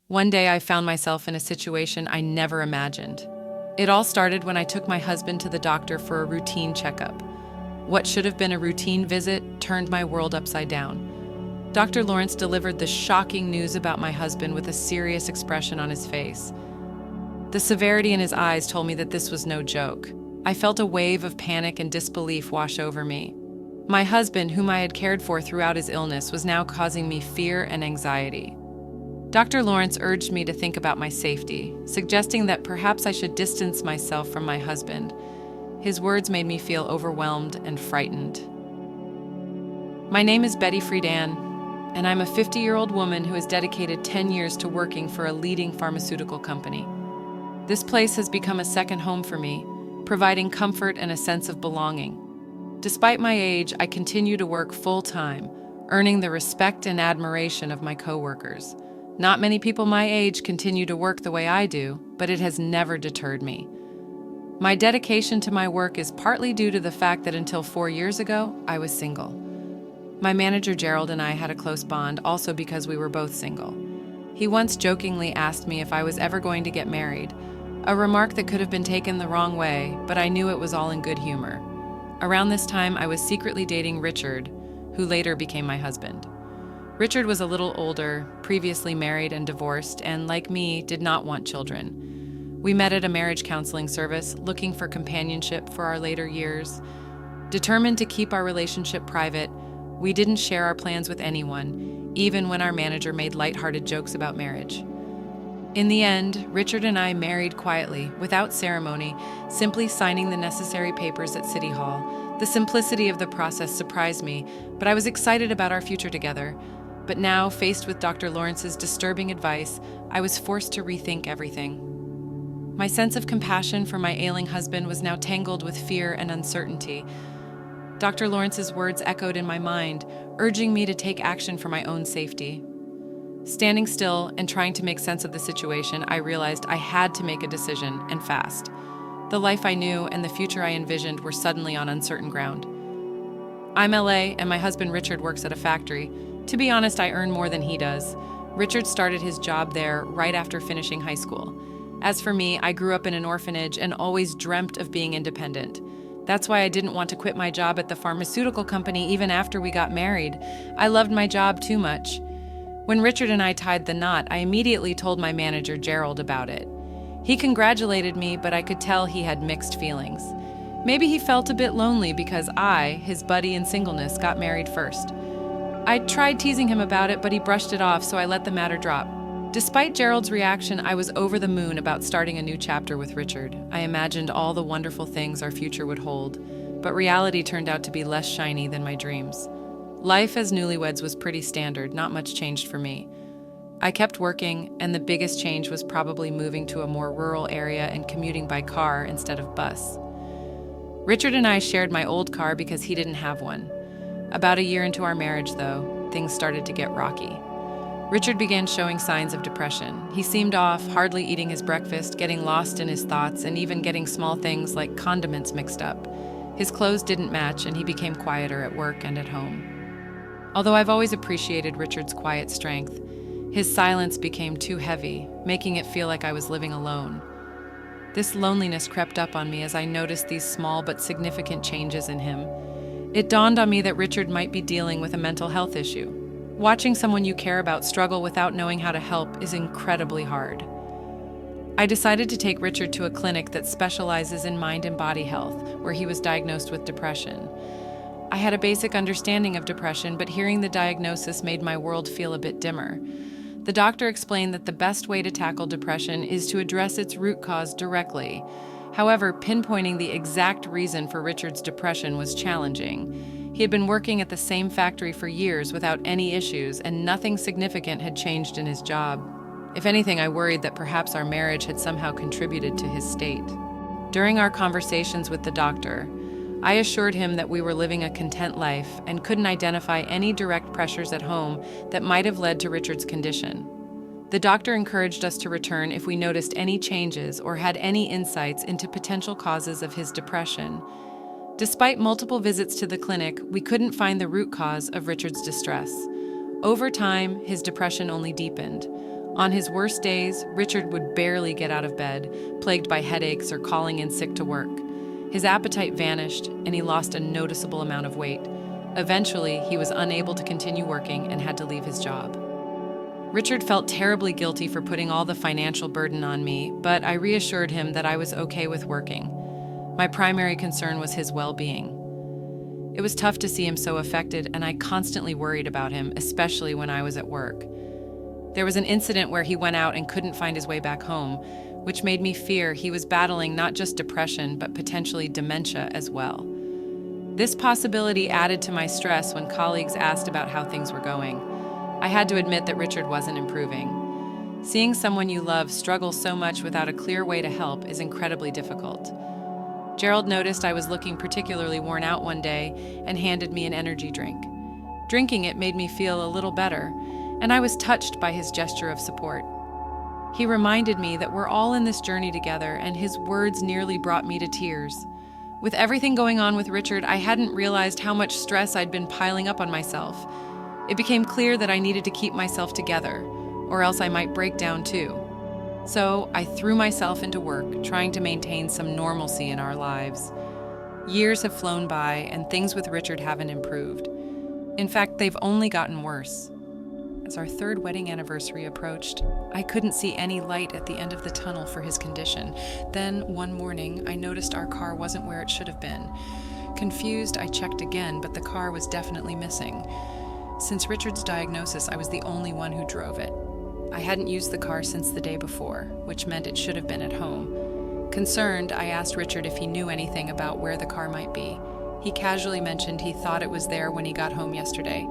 One day I found myself in a situation I never imagined. It all started when I took my husband to the doctor for a routine checkup. What should have been a routine visit turned my world upside down. Dr. Lawrence delivered the shocking news about my husband with a serious expression on his face. The severity in his eyes told me that this was no joke. I felt a wave of panic and disbelief wash over me. My husband, whom I had cared for throughout his illness, was now causing me fear and anxiety. Dr. Lawrence urged me to think about my safety, suggesting that perhaps I should distance myself from my husband. His words made me feel overwhelmed and frightened. My name is Betty Friedan, and I'm a 50-year-old woman who has dedicated 10 years to working for a leading pharmaceutical company. This place has become a second home for me, providing comfort and a sense of belonging. Despite my age, I continue to work full-time, earning the respect and admiration of my coworkers. Not many people my age continue to work the way I do, but it has never deterred me. My dedication to my work is partly due to the fact that until 4 years ago, I was single. My manager Gerald and I had a close bond also because we were both single. He once jokingly asked me if I was ever going to get married, a remark that could have been taken the wrong way, but I knew it was all in good humor. Around this time, I was secretly dating Richard, who later became my husband. Richard was a little older, previously married and divorced, and like me, did not want children. We met at a marriage counseling service, looking for companionship for our later years. Determined to keep our relationship private, we didn't share our plans with anyone, even when our manager made lighthearted jokes about marriage. In the end, Richard and I married quietly, without ceremony, simply signing the necessary papers at City Hall. The simplicity of the process surprised me, but I was excited about our future together. But now, faced with Dr. Lawrence's disturbing advice, I was forced to rethink everything. My sense of compassion for my ailing husband was now tangled with fear and uncertainty. Dr. Lawrence's words echoed in my mind, urging me to take action for my own safety. Standing still and trying to make sense of the situation, I realized I had to make a decision, and fast. The life I knew and the future I envisioned were suddenly on uncertain ground. I'm LA, and my husband Richard works at a factory. To be honest, I earn more than he does. Richard started his job there right after finishing high school. As for me, I grew up in an orphanage and always dreamt of being independent. That's why I didn't want to quit my job at the pharmaceutical company even after we got married. I loved my job too much. When Richard and I tied the knot, I immediately told my manager Gerald about it. He congratulated me, but I could tell he had mixed feelings. Maybe he felt a bit lonely because I, his buddy in singleness, got married first. I tried teasing him about it, but he brushed it off, so I let the matter drop. Despite Gerald's reaction, I was over the moon about starting a new chapter with Richard. I imagined all the wonderful things our future would hold, but reality turned out to be less shiny than my dreams. Life as newlyweds was pretty standard, not much changed for me. I kept working, and the biggest change was probably moving to a more rural area and commuting by car instead of bus. Richard and I shared my old car because he didn't have one. About a year into our marriage, though, things started to get rocky. Richard began showing signs of depression. He seemed off, hardly eating his breakfast, getting lost in his thoughts, and even getting small things like condiments mixed up. His clothes didn't match, and he became quieter at work and at home. Although I've always appreciated Richard's quiet strength, his silence became too heavy, making it feel like I was living alone. This loneliness crept up on me as I noticed these small but significant changes in him. It dawned on me that Richard might be dealing with a mental health issue. Watching someone you care about struggle without knowing how to help is incredibly hard. I decided to take Richard to a clinic that specializes in mind and body health, where he was diagnosed with depression. I had a basic understanding of depression, but hearing the diagnosis made my world feel a bit dimmer. The doctor explained that the best way to tackle depression is to address its root cause directly. However, pinpointing the exact reason for Richard's depression was challenging. He had been working at the same factory for years without any issues, and nothing significant had changed in his job. If anything, I worried that perhaps our marriage had somehow contributed to his state. During our conversations with the doctor, I assured him that we were living a content life and couldn't identify any direct pressures at home that might have led to Richard's condition. The doctor encouraged us to return if we noticed any changes or had any insights into potential causes of his depression. Despite multiple visits to the clinic, we couldn't find the root cause of Richard's distress. Over time, his depression only deepened. On his worst days, Richard would barely get out of bed, plagued by headaches or calling in sick to work. His appetite vanished, and he lost a noticeable amount of weight. Eventually, he was unable to continue working and had to leave his job. Richard felt terribly guilty for putting all the financial burden on me, but I reassured him that I was okay with working. My primary concern was his well-being. It was tough to see him so affected, and I constantly worried about him, especially when I was at work. There was an incident where he went out and couldn't find his way back home, which made me fear he was battling not just depression, but potentially dementia as well. This possibility added to my stress when colleagues asked about how things were going. I had to admit that Richard wasn't improving. Seeing someone you love struggle so much without a clear way to help is incredibly difficult. Gerald noticed I was looking particularly worn out one day and handed me an energy drink. Drinking it made me feel a little better, and I was touched by his gesture of support. He reminded me that we're all in this journey together, and his words nearly brought me to tears. With everything going on with Richard, I hadn't realized how much stress I'd been piling up on myself. It became clear that I needed to keep myself together, or else I might break down too. So I threw myself into work, trying to maintain some normalcy in our lives. Years have flown by, and things with Richard haven't improved. In fact, they've only gotten worse. As our third wedding anniversary approached, I couldn't see any light at the end of the tunnel for his condition. Then, one morning, I noticed our car wasn't where it should have been. Confused, I checked again, but the car was definitely missing. Since Richard's diagnosis, I was the only one who drove it. I hadn't used the car since the day before, which meant it should have been at home. Concerned, I asked Richard if he knew anything about where the car might be. He casually mentioned he thought it was there when he got home yesterday.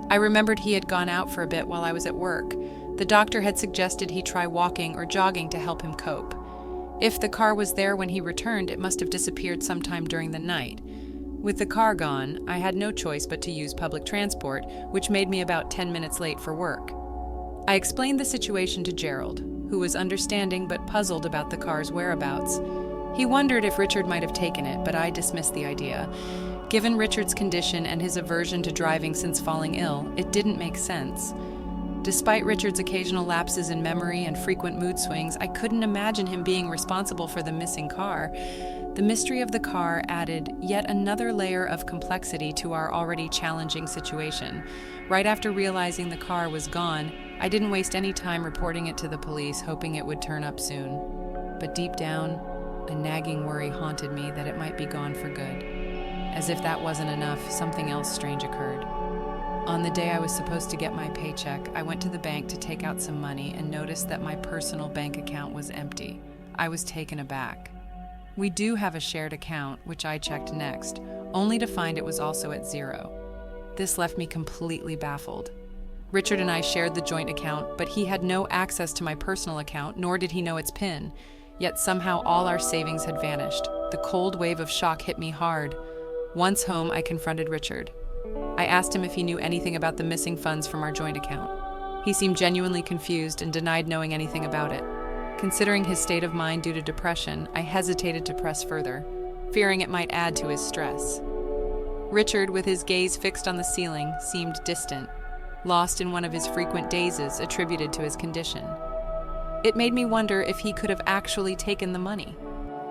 I remembered he had gone out for a bit while I was at work. The doctor had suggested he try walking or jogging to help him cope. If the car was there when he returned, it must have disappeared sometime during the night. With the car gone, I had no choice but to use public transport, which made me about 10 minutes late for work. I explained the situation to Gerald, who was understanding but puzzled about the car's whereabouts. He wondered if Richard might have taken it, but I dismissed the idea. Given Richard's condition and his aversion to driving since falling ill, it didn't make sense. Despite Richard's occasional lapses in memory and frequent mood swings, I couldn't imagine him being responsible for the missing car. The mystery of the car added yet another layer of complexity to our already challenging situation. Right after realizing the car was gone, I didn't waste any time reporting it to the police, hoping it would turn up soon. But deep down, a nagging worry haunted me that it might be gone for good. As if that wasn't enough, something else strange occurred. On the day I was supposed to get my paycheck, I went to the bank to take out some money and noticed that my personal bank account was empty. I was taken aback. We do have a shared account, which I checked next, only to find it was also at zero. This left me completely baffled. Richard and I shared the joint account, but he had no access to my personal account, nor did he know its PIN. Yet somehow all our savings had vanished. The cold wave of shock hit me hard. Once home, I confronted Richard. I asked him if he knew anything about the missing funds from our joint account. He seemed genuinely confused and denied knowing anything about it. Considering his state of mind due to depression, I hesitated to press further, fearing it might add to his stress. Richard, with his gaze fixed on the ceiling, seemed distant, lost in one of his frequent dazes attributed to his condition. It made me wonder if he could have actually taken the money.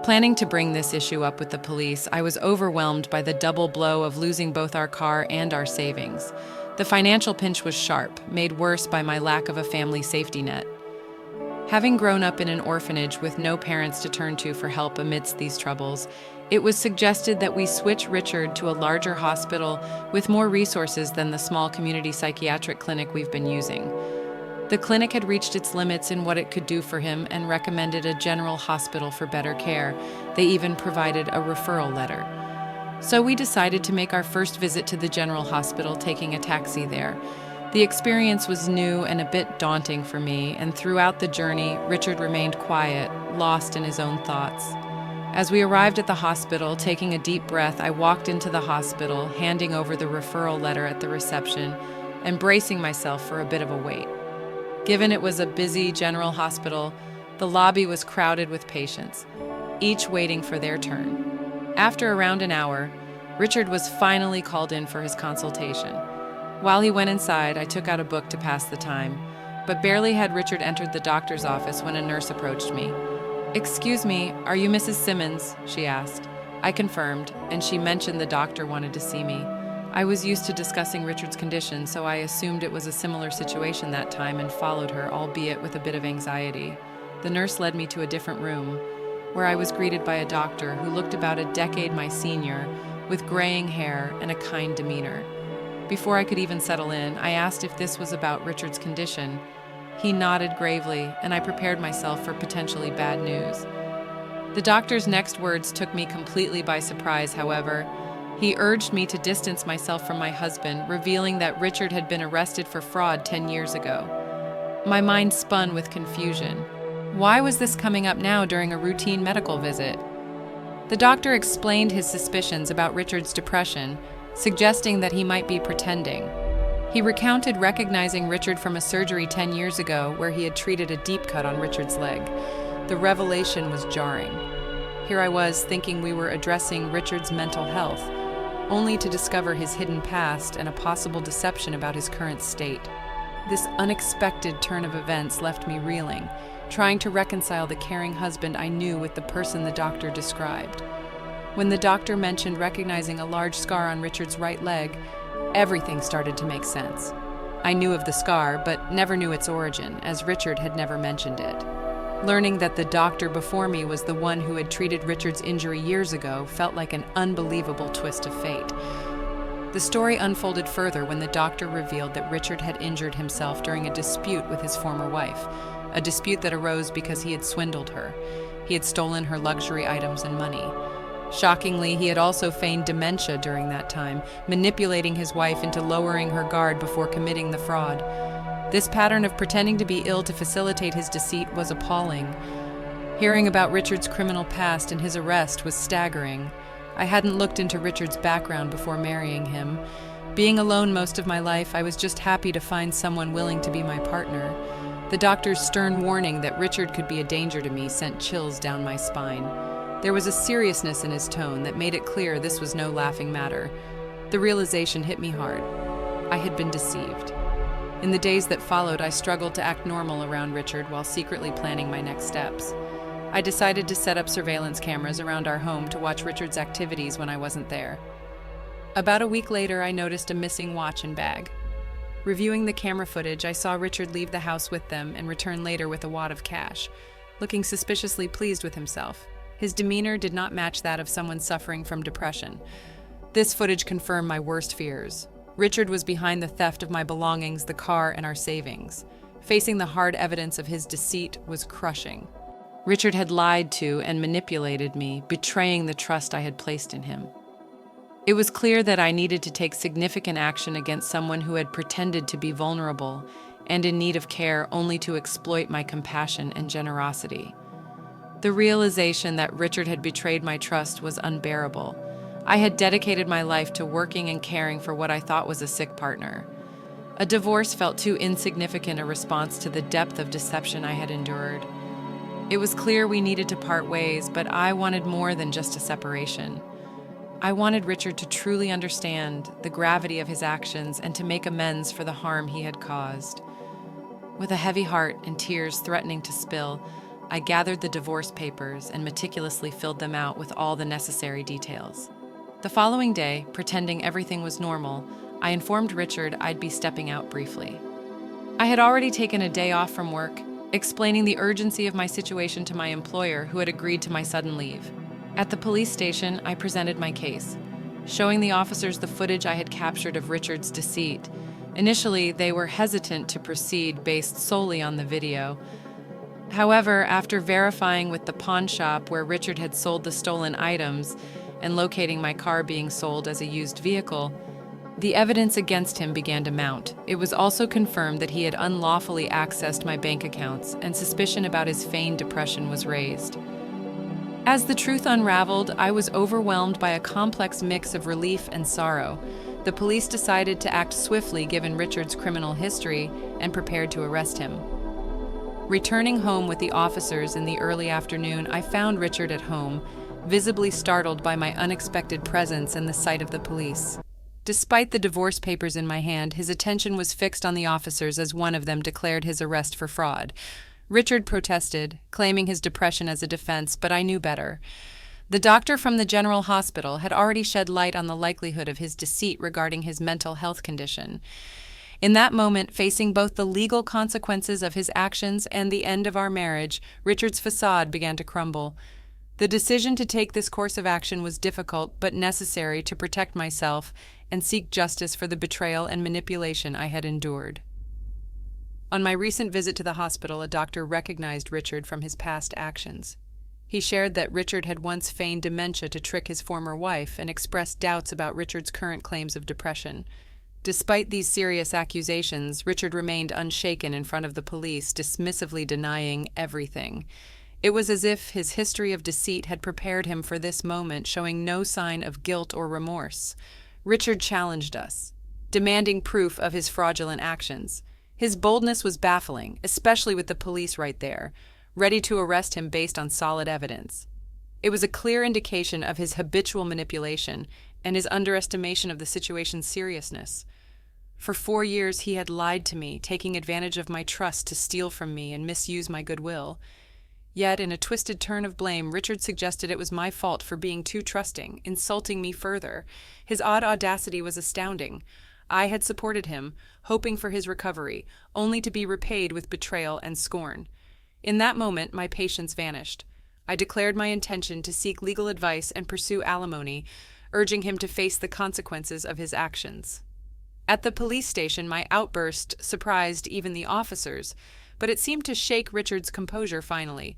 Planning to bring this issue up with the police, I was overwhelmed by the double blow of losing both our car and our savings. The financial pinch was sharp, made worse by my lack of a family safety net. Having grown up in an orphanage with no parents to turn to for help amidst these troubles, it was suggested that we switch Richard to a larger hospital with more resources than the small community psychiatric clinic we've been using. The clinic had reached its limits in what it could do for him and recommended a general hospital for better care. They even provided a referral letter. So we decided to make our first visit to the general hospital, taking a taxi there. The experience was new and a bit daunting for me, and throughout the journey, Richard remained quiet, lost in his own thoughts. As we arrived at the hospital, taking a deep breath, I walked into the hospital, handing over the referral letter at the reception, and bracing myself for a bit of a wait. Given it was a busy general hospital, the lobby was crowded with patients, each waiting for their turn. After around an hour, Richard was finally called in for his consultation. While he went inside, I took out a book to pass the time. but barely had Richard entered the doctor's office when a nurse approached me. "Excuse me, are you Mrs. Simmons?" she asked. I confirmed, and she mentioned the doctor wanted to see me. I was used to discussing Richard's condition, so I assumed it was a similar situation that time and followed her, albeit with a bit of anxiety. The nurse led me to a different room, where I was greeted by a doctor who looked about a decade my senior, with graying hair and a kind demeanor. Before I could even settle in, I asked if this was about Richard's condition. He nodded gravely, and I prepared myself for potentially bad news. The doctor's next words took me completely by surprise, however. He urged me to distance myself from my husband, revealing that Richard had been arrested for fraud 10 years ago. My mind spun with confusion. Why was this coming up now during a routine medical visit? The doctor explained his suspicions about Richard's depression, suggesting that he might be pretending. He recounted recognizing Richard from a surgery 10 years ago where he had treated a deep cut on Richard's leg. The revelation was jarring. Here I was thinking we were addressing Richard's mental health, only to discover his hidden past and a possible deception about his current state. This unexpected turn of events left me reeling, trying to reconcile the caring husband I knew with the person the doctor described. When the doctor mentioned recognizing a large scar on Richard's right leg, everything started to make sense. I knew of the scar, but never knew its origin, as Richard had never mentioned it. Learning that the doctor before me was the one who had treated Richard's injury years ago felt like an unbelievable twist of fate. The story unfolded further when the doctor revealed that Richard had injured himself during a dispute with his former wife, a dispute that arose because he had swindled her. He had stolen her luxury items and money. Shockingly, he had also feigned dementia during that time, manipulating his wife into lowering her guard before committing the fraud. This pattern of pretending to be ill to facilitate his deceit was appalling. Hearing about Richard's criminal past and his arrest was staggering. I hadn't looked into Richard's background before marrying him. Being alone most of my life, I was just happy to find someone willing to be my partner. The doctor's stern warning that Richard could be a danger to me sent chills down my spine. There was a seriousness in his tone that made it clear this was no laughing matter. The realization hit me hard. I had been deceived. In the days that followed, I struggled to act normal around Richard while secretly planning my next steps. I decided to set up surveillance cameras around our home to watch Richard's activities when I wasn't there. About a week later, I noticed a missing watch and bag. Reviewing the camera footage, I saw Richard leave the house with them and return later with a wad of cash, looking suspiciously pleased with himself. His demeanor did not match that of someone suffering from depression. This footage confirmed my worst fears. Richard was behind the theft of my belongings, the car, and our savings. Facing the hard evidence of his deceit was crushing. Richard had lied to and manipulated me, betraying the trust I had placed in him. It was clear that I needed to take significant action against someone who had pretended to be vulnerable and in need of care only to exploit my compassion and generosity. The realization that Richard had betrayed my trust was unbearable. I had dedicated my life to working and caring for what I thought was a sick partner. A divorce felt too insignificant a response to the depth of deception I had endured. It was clear we needed to part ways, but I wanted more than just a separation. I wanted Richard to truly understand the gravity of his actions and to make amends for the harm he had caused. With a heavy heart and tears threatening to spill, I gathered the divorce papers and meticulously filled them out with all the necessary details. The following day, pretending everything was normal, I informed Richard I'd be stepping out briefly. I had already taken a day off from work, explaining the urgency of my situation to my employer, who had agreed to my sudden leave. At the police station, I presented my case, showing the officers the footage I had captured of Richard's deceit. Initially, they were hesitant to proceed based solely on the video. However, after verifying with the pawn shop where Richard had sold the stolen items and locating my car being sold as a used vehicle, the evidence against him began to mount. It was also confirmed that he had unlawfully accessed my bank accounts, and suspicion about his feigned depression was raised. As the truth unraveled, I was overwhelmed by a complex mix of relief and sorrow. The police decided to act swiftly given Richard's criminal history and prepared to arrest him. Returning home with the officers in the early afternoon, I found Richard at home, visibly startled by my unexpected presence and the sight of the police. Despite the divorce papers in my hand, his attention was fixed on the officers as one of them declared his arrest for fraud. Richard protested, claiming his depression as a defense, but I knew better. The doctor from the General Hospital had already shed light on the likelihood of his deceit regarding his mental health condition. In that moment, facing both the legal consequences of his actions and the end of our marriage, Richard's facade began to crumble. The decision to take this course of action was difficult but necessary to protect myself and seek justice for the betrayal and manipulation I had endured. On my recent visit to the hospital, a doctor recognized Richard from his past actions. He shared that Richard had once feigned dementia to trick his former wife and expressed doubts about Richard's current claims of depression. Despite these serious accusations, Richard remained unshaken in front of the police, dismissively denying everything. It was as if his history of deceit had prepared him for this moment, showing no sign of guilt or remorse. Richard challenged us, demanding proof of his fraudulent actions. His boldness was baffling, especially with the police right there, ready to arrest him based on solid evidence. It was a clear indication of his habitual manipulation and his underestimation of the situation's seriousness. For 4 years he had lied to me, taking advantage of my trust to steal from me and misuse my goodwill. Yet, in a twisted turn of blame, Richard suggested it was my fault for being too trusting, insulting me further. His odd audacity was astounding. I had supported him, hoping for his recovery, only to be repaid with betrayal and scorn. In that moment, my patience vanished. I declared my intention to seek legal advice and pursue alimony, urging him to face the consequences of his actions. At the police station, my outburst surprised even the officers, but it seemed to shake Richard's composure finally.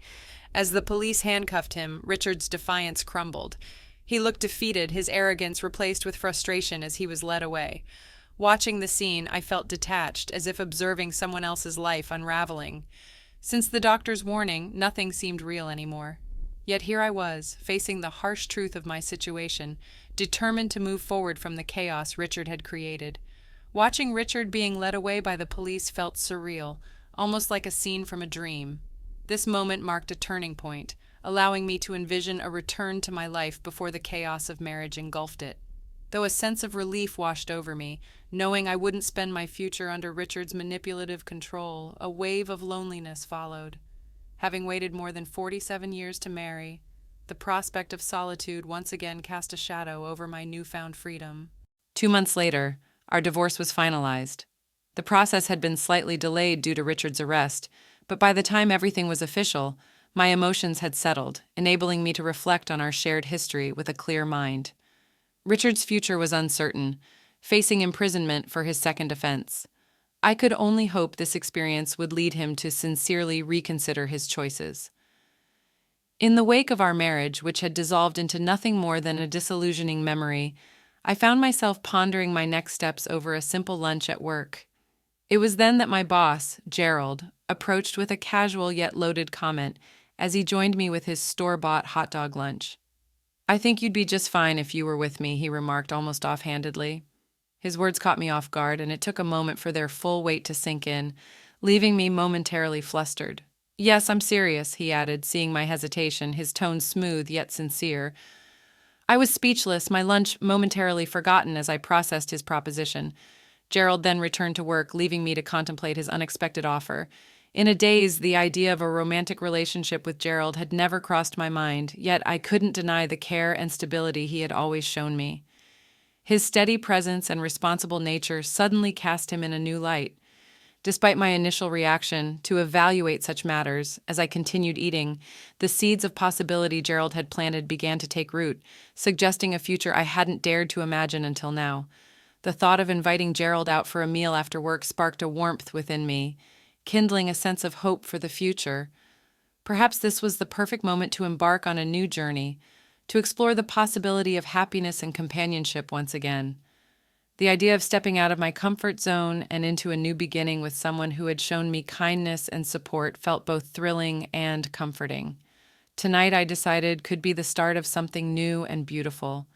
As the police handcuffed him, Richard's defiance crumbled. He looked defeated, his arrogance replaced with frustration as he was led away. Watching the scene, I felt detached, as if observing someone else's life unraveling. Since the doctor's warning, nothing seemed real anymore. Yet here I was, facing the harsh truth of my situation, determined to move forward from the chaos Richard had created. Watching Richard being led away by the police felt surreal, almost like a scene from a dream. This moment marked a turning point, allowing me to envision a return to my life before the chaos of marriage engulfed it. Though a sense of relief washed over me, knowing I wouldn't spend my future under Richard's manipulative control, a wave of loneliness followed. Having waited more than 47 years to marry, the prospect of solitude once again cast a shadow over my newfound freedom. 2 months later, our divorce was finalized. The process had been slightly delayed due to Richard's arrest, but by the time everything was official, my emotions had settled, enabling me to reflect on our shared history with a clear mind. Richard's future was uncertain, facing imprisonment for his second offense. I could only hope this experience would lead him to sincerely reconsider his choices. In the wake of our marriage, which had dissolved into nothing more than a disillusioning memory, I found myself pondering my next steps over a simple lunch at work. It was then that my boss, Gerald, approached with a casual yet loaded comment as he joined me with his store-bought hot dog lunch. "I think you'd be just fine if you were with me," he remarked almost offhandedly. His words caught me off guard, and it took a moment for their full weight to sink in, leaving me momentarily flustered. "Yes, I'm serious," he added, seeing my hesitation, his tone smooth yet sincere. I was speechless, my lunch momentarily forgotten as I processed his proposition. Gerald then returned to work, leaving me to contemplate his unexpected offer. In a daze, the idea of a romantic relationship with Gerald had never crossed my mind, yet I couldn't deny the care and stability he had always shown me. His steady presence and responsible nature suddenly cast him in a new light. Despite my initial reaction to evaluate such matters, as I continued eating, the seeds of possibility Gerald had planted began to take root, suggesting a future I hadn't dared to imagine until now. The thought of inviting Gerald out for a meal after work sparked a warmth within me, kindling a sense of hope for the future. Perhaps this was the perfect moment to embark on a new journey, to explore the possibility of happiness and companionship once again. The idea of stepping out of my comfort zone and into a new beginning with someone who had shown me kindness and support felt both thrilling and comforting. Tonight, I decided, could be the start of something new and beautiful.